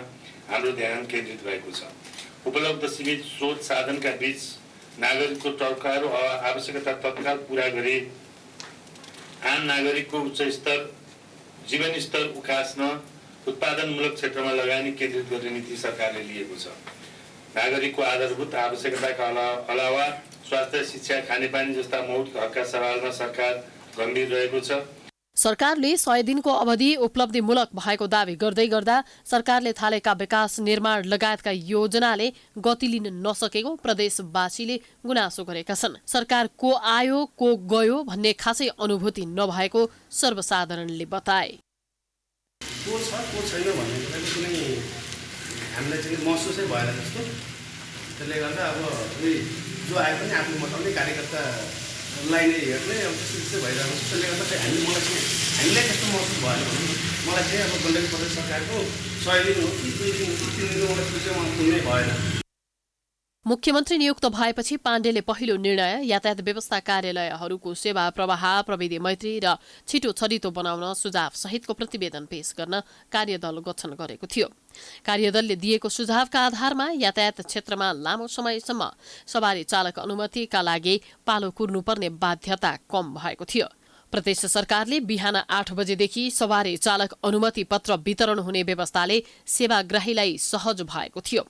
हाम्रो ध्यान केन्द्रित भएको छ। उपलब्ध सीमित स्रोत साधनका बीच नागरिकको टर्कारो आवश्यकता तत्काल पूरा गरी आम नागरिकको उच्च स्तर जीवन स्तर उकास्न उत्पादनमूलक क्षेत्रमा लगानी केन्द्रित गर्ने नीति सरकारले लिएको छ। नागरिकको आधारभूत आवश्यकताका अलावा स्वास्थ्य, शिक्षा, खानेपानी जस्ता मौलिक हकका सवालमा सरकार गम्भीर रहेको छ। सरकारले 100 दिनको अवधि उपलब्धिमूलक भएको दावी गर्दै गर्दा सरकारले थालेका विकास निर्माण लगायतका योजनाले गति लिन नसकेको प्रदेशवासीले गुनासो गरेका छन्। सरकार को आयो को गयो भन्ने खासै अनुभूति नभएको सर्वसाधारणले बताए। को छ को छैन भन्ने कुनै हामीलाई चाहिँ महसुसै भएन जस्तो। त्यसले गर्दा अब जो आए पनि आफ्नो बताउने कार्यकर्तालाई नै हेर्ने अब त्यस्तो भइरहेको छ। त्यसले गर्दा चाहिँ हामीलाई त्यस्तो महसुस भएन भने मलाई चाहिँ अब गण्डकी प्रदेश सरकारको 100 दिन हो कि 2 दिन हो कि 3 दिन हो त्यो चाहिँ कुनै भएन। मुख्यमन्त्री नियुक्त भएपछि पाण्डेले पहिलो निर्णय यातायात व्यवस्था कार्यालयहरूको सेवा प्रवाह, प्रविधि मैत्री र छिटो छरितो बनाउन सुझाव सहितको प्रतिवेदन पेश गर्न कार्यदल गठन गरेको थियो। कार्यदलले दिएको सुझावका आधारमा यातायात क्षेत्रमा लामो समयसम्म सवारी चालक अनुमतिका लागि पालो कुर्नुपर्ने बाध्यता कम भएको थियो। प्रदेश सरकारले बिहान 8 बजेदेखि सवारी चालक अनुमति पत्र वितरण हुने व्यवस्थाले सेवाग्राहीलाई सहज भएको थियो।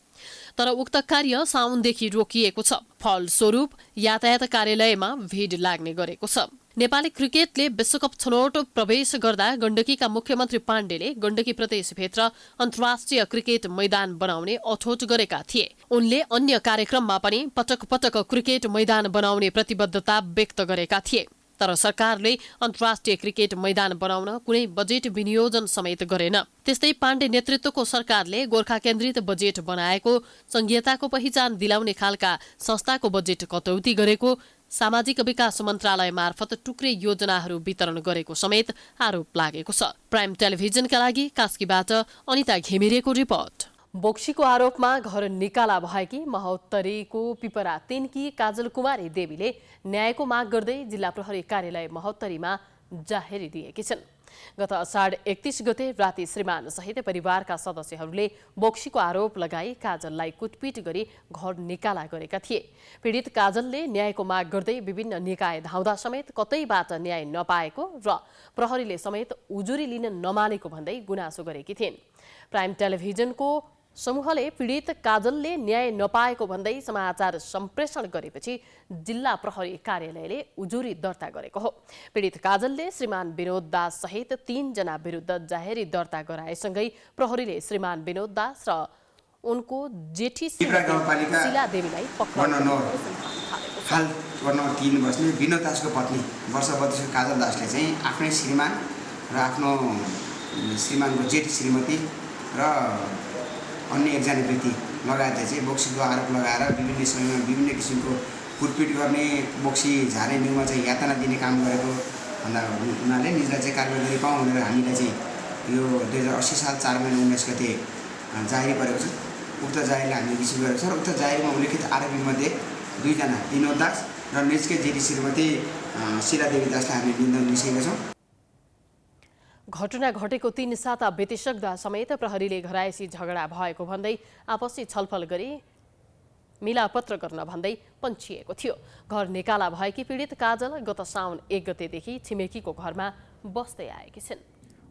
तर उक्त कार्य साउनदेखि रोकिएको छ। फलस्वरूप यातायात कार्यालयमा भीड़ लाग्ने गरेको छ। नेपाली क्रिकेटले विश्वकप छनौट प्रवेश गर्दा गण्डकीका मुख्यमन्त्री पाण्डेले गण्डकी प्रदेशभित्र अन्तर्राष्ट्रिय क्रिकेट मैदान बनाउने अठोट गरेका थिए। उनले अन्य कार्यक्रममा पनि पटक पटक क्रिकेट मैदान बनाउने प्रतिबद्धता व्यक्त गरेका थिए। तर सरकारले अन्तर्राष्ट्रिय क्रिकेट मैदान बनाउन कुनै बजेट विनियोजन समेत गरेन। त्यस्तै पाण्डे नेतृत्वको सरकारले गोर्खा केन्द्रित बजेट बनाएको, संघीयताको पहिचान दिलाउने खालका संस्थाको बजेट कटौती गरेको, सामाजिक विकास मन्त्रालय मार्फत टुक्रे योजनाहरू वितरण गरेको समेत आरोप लागेको छ। प्राइम टेलिभिजनका लागि कास्कीबाट अनिता घिमिरेको रिपोर्ट। बोक्सीको आरोपमा घर निकाला भएकी महोत्तरीको पिपरा 3 की काजल कुमारी देवीले न्यायको माग गर्दै जिल्ला प्रहरी कार्यालय महोत्तरीमा जाहेरी दिएकी छिन्। गत असाढ 31 गते राति श्रीमान सहित परिवारका सदस्यहरूले बोक्सीको आरोप लगाई काजललाई कुटपिट गरी घर निकाला गरेका थिए। पीडित काजलले न्यायको माग गर्दै विभिन्न निकाय धाउँदा समेत कतैबाट न्याय नपाएको र प्रहरीले समेत उजुरी लिन नमानेको भन्दै गुनासो गरेकी थिइन्। प्राइम टेलिभिजनको समूहले पीडित काजलले न्याय नपाएको भन्दै समाचार सम्प्रेषण गरेपछि जिल्ला प्रहरी कार्यालयले उजुरी दर्ता गरेको हो। पीडित काजलले श्रीमान विनोद दास सहित 3 जना विरुद्ध जाहेरी दर्ता गराएसँगै प्रहरीले श्रीमान विनोद दास र उनको जेठी शिला देवीलाई पक्राउ हाल गर्न 3 बस्ने विनोद दासको पत्नी वर्ष 32 काजल दासले चाहिँ आफ्नै श्रीमान र आफ्नो श्रीमानको जेठी श्रीमती र अन्य एकजना व्यक्ति लगायत चाहिँ बोक्सीको आरोप लगाएर विभिन्न समयमा विभिन्न किसिमको कुटपिट गर्ने, बोक्सी झारे न्युमा चाहिँ यातना दिने काम गरेको भन्दा हुनाले निजलाई चाहिँ कारबाही गरी पाऊँ भनेर हामीलाई चाहिँ यो 2080 साल 4 महिना 19 गते जाहेरी परेको छ। उक्त जाहेरीलाई हामीले रिसिभ गरेको छ र उक्त जाहेरीमा उल्लेखित आरोपीमध्ये 2 जना विनोद दास र निजकै जेठी श्रीमती शिला देवी दासलाई हामीले निन्दन लिइसकेका छौँ। घटना घटेको 3 साता बितिसक्दा समेत प्रहरीले घरायसी झगडा भएको भन्दै आपसी छलफल गरी मिलापत्र गर्न भन्दै पन्छिएको थियो। घर निकाला भएकी पीडित काजल गत साउन 1 गतेदेखि छिमेकीको घरमा बस्दै आएकी छिन्।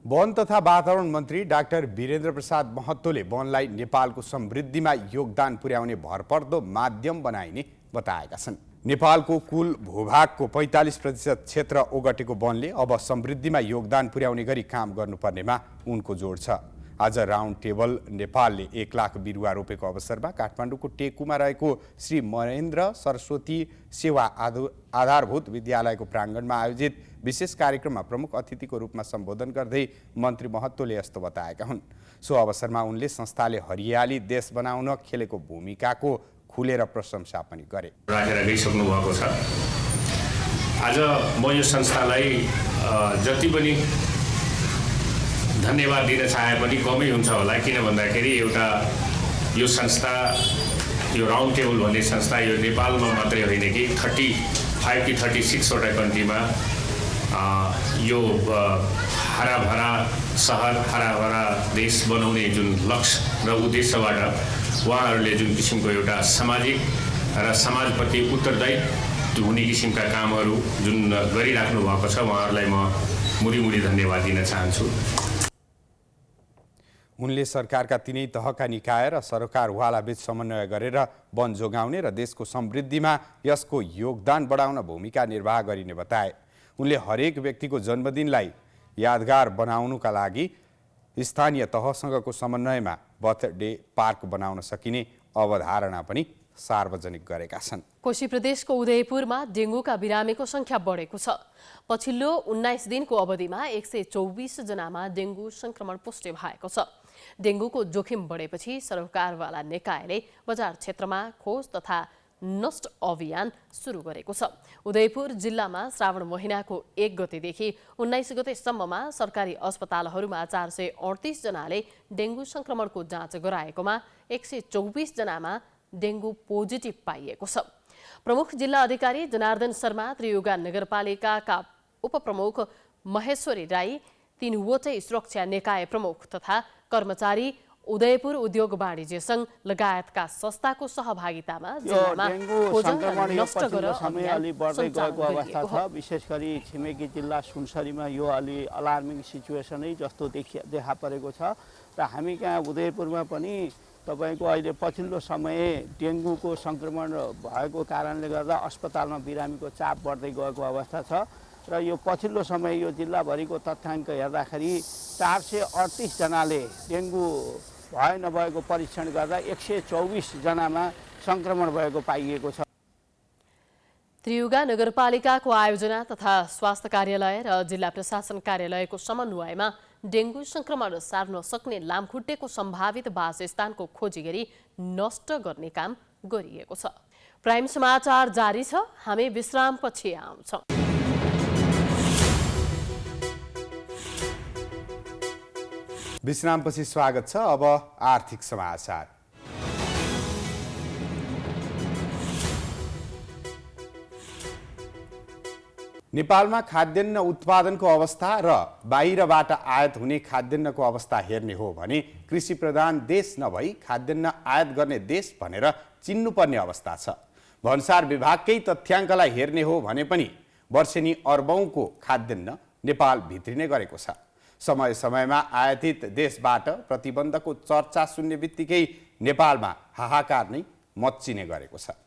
वन तथा वातावरण मन्त्री डाक्टर वीरेन्द्र प्रसाद महतोले वनलाई नेपालको समृद्धिमा योगदान पुर्याउने भरपर्दो माध्यम बनाइने बताएका छन्। नेपालको कुल भूभागको 45% क्षेत्र ओगटेको वनले अब समृद्धिमा योगदान पुर्याउने गरी काम गर्नुपर्नेमा उनको जोड छ। आज राउन्ड टेबल नेपालले 1 लाख बिरुवा रोपेको अवसरमा काठमाडौँको टेकुमा रहेको श्री महेन्द्र सरस्वती सेवा आधारभूत विद्यालयको प्राङ्गणमा आयोजित विशेष कार्यक्रममा प्रमुख अतिथिको रूपमा सम्बोधन गर्दै मन्त्री महतोले यस्तो बताएका हुन्। सो अवसरमा उनले संस्थाले हरियाली देश बनाउन खेलेको भूमिकाको खुलेर प्रशंसा पनि गरे। राखेर गइसक्नु भएको छ। आज म यो संस्थालाई जति पनि धन्यवाद दिन चाहे पनि कमै हुन्छ होला, किन भन्दाखेरि एउटा यो संस्था, यो राउन्ड टेबल भन्ने संस्था यो नेपालमा मात्रै होइन कि 35 कि 36 वटा कन्ट्रीमा यो हराभरा सहर, हराभरा देश बनाउने जुन लक्ष्य र उद्देश्यबाट उहाँहरूले जुन किसिमको एउटा सामाजिक र समाजप्रति उत्तरदायित्व हुने किसिमका कामहरू जुन गरिराख्नु भएको छ, उहाँहरूलाई म मुरी धन्यवाद दिन चाहन्छु। उनले सरकारका तिनै तहका निकाय र सरकारवाला बीच समन्वय गरेर वन जोगाउने र देशको समृद्धिमा यसको योगदान बढाउन भूमिका निर्वाह गरिने बताए। उनले हरेक व्यक्तिको जन्मदिनलाई यादगार बनाउनुका लागि स्थानीय तहसँगको समन्वयमा बर्थडे पार्क बनाउन सकिने अवधारणा पनि सार्वजनिक गरेका छन्। कोशी प्रदेशको उदयपुरमा डेङ्गुका बिरामीको संख्या बढेको छ। पछिल्लो 19 दिनको अवधिमा 124 जनामा डेङ्गु संक्रमण पुष्टि भएको छ। डेङ्गुको जोखिम बढेपछि सरकारवाला निकायले बजार क्षेत्रमा खोज तथा नष्ट अभियान सुरु गरेको छ। उदयपुर जिल्लामा श्रावण महिनाको 1 गतेदेखि 19 गतेसम्ममा सरकारी अस्पतालहरूमा 438 जनाले डेङ्गु संक्रमणको जाँच गराएकोमा 124 जनामा डेङ्गु पोजिटिभ पाइएको छ। प्रमुख जिल्ला अधिकारी जनार्दन शर्मा, त्रियुगा नगरपालिकाका उपप्रमुख महेश्वरी राई, 3वटै सुरक्षा निकाय प्रमुख तथा कर्मचारी, उदयपुर उद्योग वाणिज्य संघ लगायतका संस्थाको सहभागितामा जिल्लामा खोज नष्ट गरेर समय अलि बढ्दै गएको अवस्था छ। विशेष गरी छिमेकी जिल्ला सुनसरीमा यो अलि अलार्मिङ सिचुएसनै जस्तो देखा परेको छ र हामी कहाँ उदयपुरमा पनि तपाईको अहिले पछिल्लो समय डेङ्गुको संक्रमण भएको कारणले गर्दा अस्पतालमा बिरामीको चाप बढ्दै गएको अवस्था छ र यो पछिल्लो समय यो जिल्लाभरिको तथ्याङ्क हेर्दाखेरि 438 जनाले डेङ्गु भए नभएको परीक्षण गर्दा 124 जनामा संक्रमण भएको पाइएको छ। त्रियुगा नगरपालिकाको आयोजना तथा स्वास्थ्य कार्यालय र जिल्ला प्रशासन कार्यालयको समन्वयमा डेङ्गु संक्रमण सार्न सक्ने लामखुट्टेको सम्भावित वासस्थानको खोजी गरी नष्ट गर्ने काम गरिएको छ। प्राइम समाचार जारी छ। हामी विश्रामपछि आउँछौँ। विश्रामपछि स्वागत छ। अब आर्थिक समाचार। नेपालमा खाद्यान्न उत्पादनको अवस्था र बाहिरबाट आयात हुने खाद्यान्नको अवस्था हेर्ने हो भने कृषि प्रधान देश नभई खाद्यान्न आयात गर्ने देश भनेर चिन्नुपर्ने अवस्था छ। भन्सार विभागकै तथ्याङ्कलाई हेर्ने हो भने पनि वर्षेनी अर्बौंको खाद्यान्न नेपाल भित्रिने गरेको छ। समय समयमा आयातित देशबाट प्रतिबन्धको चर्चा सुन्ने बित्तिकै नेपालमा हाहाकार नै मच्चिने गरेको छ।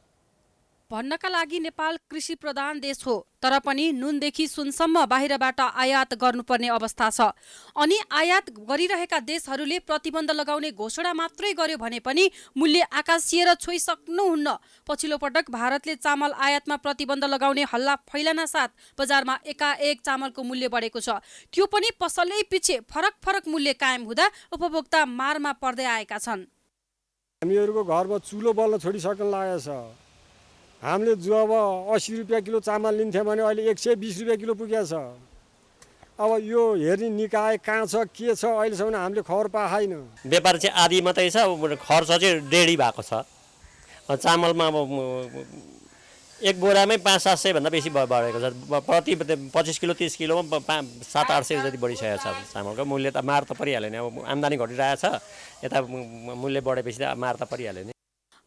भन्नका लागि नेपाल कृषि प्रधान देश हो, तर पनि नुनदेखि सुनसम्म बाहिरबाट आयात गर्नुपर्ने अवस्था छ। अनि आयात गरिरहेका देशहरूले प्रतिबन्ध लगाउने घोषणा मात्रै गर्यो भने पनि मूल्य आकाशिएर छोइसक्नुहुन्न। पछिल्लो पटक भारतले चामल आयातमा प्रतिबन्ध लगाउने हल्ला फैलन साथ बजारमा एकाएक चामलको मूल्य बढेको छ। त्यो पनि पसलै पछि फरक मूल्य कायम हुँदा उपभोक्ता मारमा पर्दै आएका छन्। हामीहरूको घरमा चुलो बल्न छोडिसक्न लागेको छ। हामीले जो अब 80 रुपियाँ किलो चामल लिन्थ्यौँ भने अहिले 120 रुपियाँ किलो पुगेको छ। अब यो हेर्ने निकाय कहाँ छ के छ अहिलेसम्म हामीले खबर पाएन। व्यापार चाहिँ आधी मात्रै छ, खर्च चाहिँ डेढी भएको छ। चामलमा अब एक बोरामै 500-700 भन्दा बेसी बढेको छ। प्रति 25 किलो 30 किलोमा 700-800 जति बढिसकेको छ। चामलको मूल्य त मार त परिहाल्यो नि। अब आम्दानी घटिरहेछ, यता मूल्य बढेपछि त मार त परिहाल्यो नि।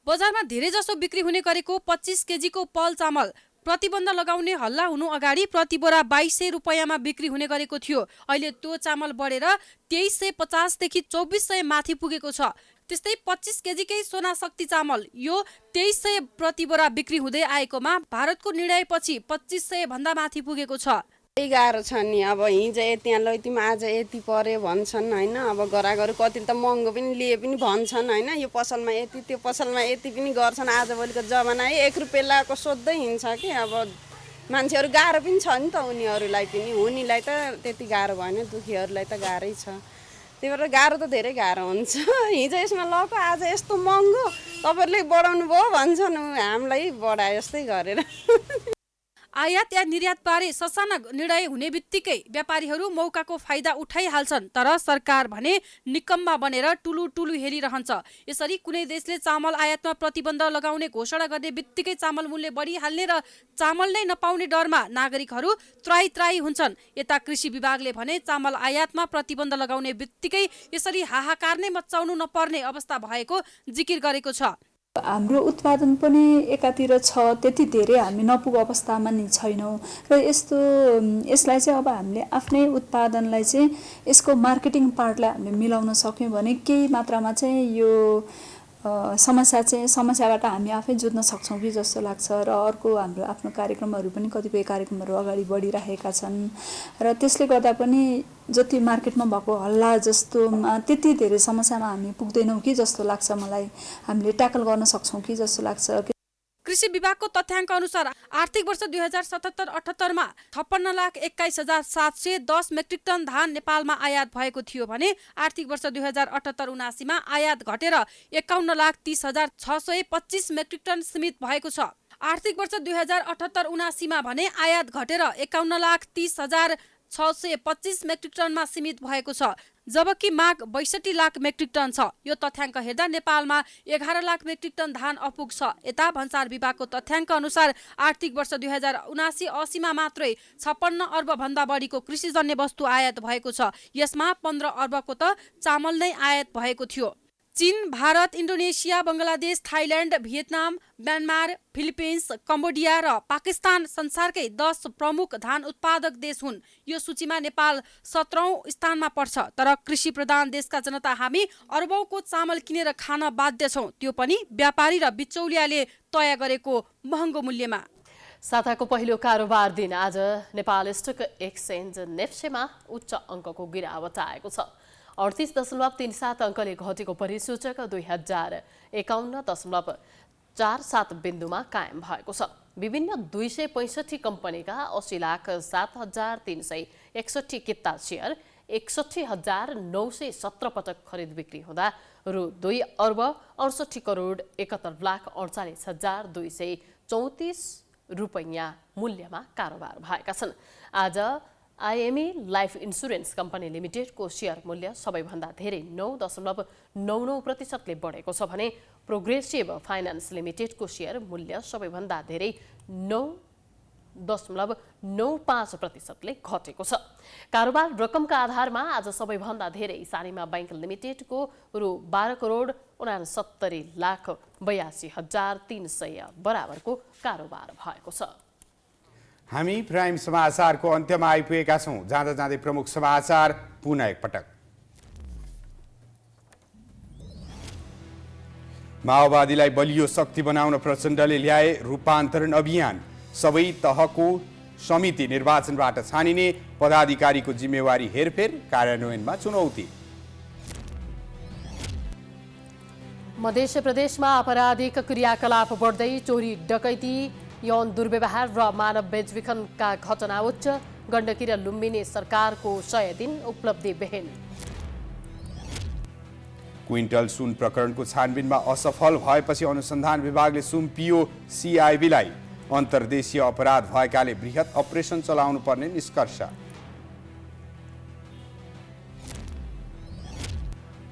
बजारमा धेरै जसो बिक्री हुने गरेको 25 केजीको पल चामल प्रतिबन्ध लगाउने हल्ला हुनु अगाडि प्रति बोरा 2200 रुपैयाँमा बिक्री हुने गरेको थियो। अहिले त्यो चामल बढेर 2350 देखि 2400 माथि पुगेको छ। त्यस्तै 25 केजीकै सोना शक्ति चामल यो 2300 प्रति बोरा बिक्री हुँदै आएकोमा भारतको निर्णयपछि 2500 भन्दा माथि पुगेको छ। गाह्रो छ नि। अब हिजो त्यहाँ लैतीमा आज यति पर्यो भन्छन् होइन। अब गरागहरू कति त महँगो पनि लिए पनि भन्छन् होइन। यो पसलमा यति त्यो पसलमा यति पनि गर्छन्। आजभोलिको जमाना 1 रुपियाँ लाको सोध्दै हिँड्छ कि। अब मान्छेहरू गाह्रो पनि छ नि त उनीहरूलाई पनि। हुनेलाई त त्यति गाह्रो भएन, दुखीहरूलाई त गाह्रै छ। त्यही भएर गाह्रो त धेरै गाह्रो हुन्छ। हिजो यसमा लको आज यस्तो महँगो तपाईँहरूले बढाउनु भयो भन्छन्, हामीलाई बढाए जस्तै गरेर। आयात या निर्यातबारे ससाना निर्णय हुने बित्तिकै व्यापारीहरू मौकाको फाइदा उठाइहाल्छन्। तर सरकार भने निकम्मा बनेर टुलु हेरिरहन्छ। यसरी कुनै देशले चामल आयातमा प्रतिबन्ध लगाउने घोषणा गर्ने बित्तिकै चामल मूल्य बढिहाल्ने र चामल नै नपाउने डरमा नागरिकहरू त्राई हुन्छन्। यता कृषि विभागले भने चामल आयातमा प्रतिबन्ध लगाउने बित्तिकै यसरी हाहाकार नै मचाउनु नपर्ने अवस्था भएको जिकिर गरेको छ। हाम्रो उत्पादन पनि एकातिर छ, त्यति धेरै हामी नपुग अवस्थामा नि छैनौँ र यसलाई चाहिँ अब हामीले आफ्नै उत्पादनलाई चाहिँ यसको मार्केटिङ पार्टलाई हामीले मिलाउन सक्यौँ भने केही मात्रामा चाहिँ यो समस्याबाट हामी आफै जुझ्न सक्छौँ कि जस्तो लाग्छ। र अर्को हाम्रो आफ्नो कार्यक्रमहरू पनि कतिपय कार्यक्रमहरू अगाडि बढिरहेका छन् र त्यसले गर्दा पनि जति मार्केटमा भएको हल्ला जस्तोमा त्यति धेरै समस्यामा हामी पुग्दैनौँ कि जस्तो लाग्छ मलाई। हामीले ट्याकल गर्न सक्छौँ कि जस्तो लाग्छ। कृषि विभागको तथ्याङ्क अनुसार आर्थिक वर्ष 2077-78 मा 56,21,710 मेट्रिक टन धान नेपालमा आयात भएको थियो भने आर्थिक वर्ष 2078-79 मा आयात घटेर 51,30,625 मेट्रिक टन सीमित भएको छ। आर्थिक वर्ष 2078-79 मा भने आयात घटेर 51,30,625 मेट्रिक टनमा सीमित भएको छ, जबकि माग 62 लाख मेट्रिक टन छ। यो तथ्याङ्क हेर्दा नेपालमा 11 लाख मेट्रिक टन धान अपुग छ। यता भन्सार विभागको तथ्याङ्क अनुसार आर्थिक वर्ष 2079-80 मा मात्रै 56 अर्ब भन्दा बढीको कृषिजन्य वस्तु आयात भएको छ। यसमा 15 अर्बको त चामल नै आयात भएको थियो। चीन, Bharat, Indonesia, Bangladesh, Thailand, Vietnam, Myanmar, Philippines, Cambodia र पाकिस्तान संसारकै 10 प्रमुख धान उत्पादक देश हुन्। यो सूचीमा नेपाल 17औं स्थानमा पर्छ। तर कृषि प्रधान देशका जनता हामी अर्बौंको चामल किनेर खान बाध्य छौं, त्यो पनि व्यापारी र बिचौलियाले तय गरेको महँगो मूल्यमा। साताको पहिलो कारोबार दिन आज नेपाल स्टक एक्सचेन्ज नेप्सेमा उच्च अङ्कको गिरावट आएको छ। 38.37 अङ्कले घटेको परिसूचक 2051.47 बिन्दुमा कायम भएको छ। विभिन्न 265 कम्पनीका 80,07,361 किता सेयर 61,917 पटक खरिद बिक्री हुँदा रु 2 अर्ब 68 करोड 71 लाख 48,234 रुपैयाँ मूल्यमा कारोबार भएका छन्। आज आइएमई लाइफ इन्सुरेन्स कम्पनी लिमिटेडको सेयर मूल्य सबैभन्दा धेरै 9.99% बढेको छ भने प्रोग्रेसिभ फाइनान्स लिमिटेडको सेयर मूल्य सबैभन्दा धेरै 9.95% घटेको छ। कारोबार रकमका आधारमा आज सबैभन्दा धेरै सानिमा बैंक लिमिटेडको रु 12 करोड 69 लाख 82,300 बराबरको कारोबार भएको छ। हामी प्राइम समाचारको अन्त्यमा आइपुगेका छौं। जाँदा जाँदै प्रमुख समाचार पुनः एकपटक। माओवादीलाई बलियो शक्ति बनाउन प्रचण्डले ल्याए रूपान्तरण अभियान। सबै तहको समिति निर्वाचनबाट छानिने, पदाधिकारीको जिम्मेवारी हेरफेर, कार्यान्वयनमा चुनौती। मध्य प्रदेशमा आपराधिक क्रियाकलाप बढ्दै, चोरी, डकैती, यौन दुर्व्यवहार र मानव बेचबिखनका घटना उच्च। गण्डकी र लुम्बिनी सरकारको 100 दिन उपलब्धि बेहेन। क्विन्टल सुन प्रकरणको छानबिनमा असफल भएपछि अनुसन्धान विभागले सुम्पियो सिआइबीलाई। अन्तर्देशीय अपराध भएकाले बृहत अपरेसन चलाउनु पर्ने निष्कर्ष।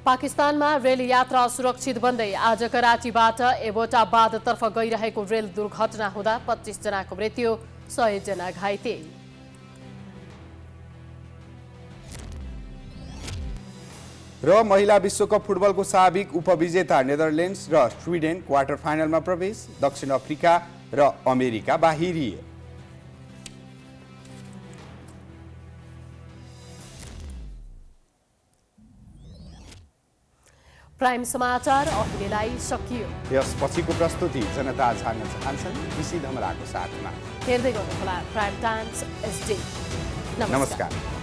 पाकिस्तानमा रेल यात्रा सुरक्षित बन्दै आज कराचीबाट एबोटाबादतर्फ गइरहेको रेल दुर्घटना हुँदा 25 जनाको मृत्यु, 100 जना घाइते। र महिला विश्वकप फुटबलको साबिक उपविजेता नेदरल्यान्ड्स र स्विडेन क्वार्टर फाइनलमा प्रवेश। दक्षिण अफ्रिका र अमेरिका बाहिरिए। प्राइम समाचार अहिलेलाई सकियो। यसपछिको प्रस्तुति जनता जान्न चाहन्छन् विसी धमलाको साथमा। हेर्दै गर्नुहोला प्राइम टाइम्स एसडी। नमस्कार।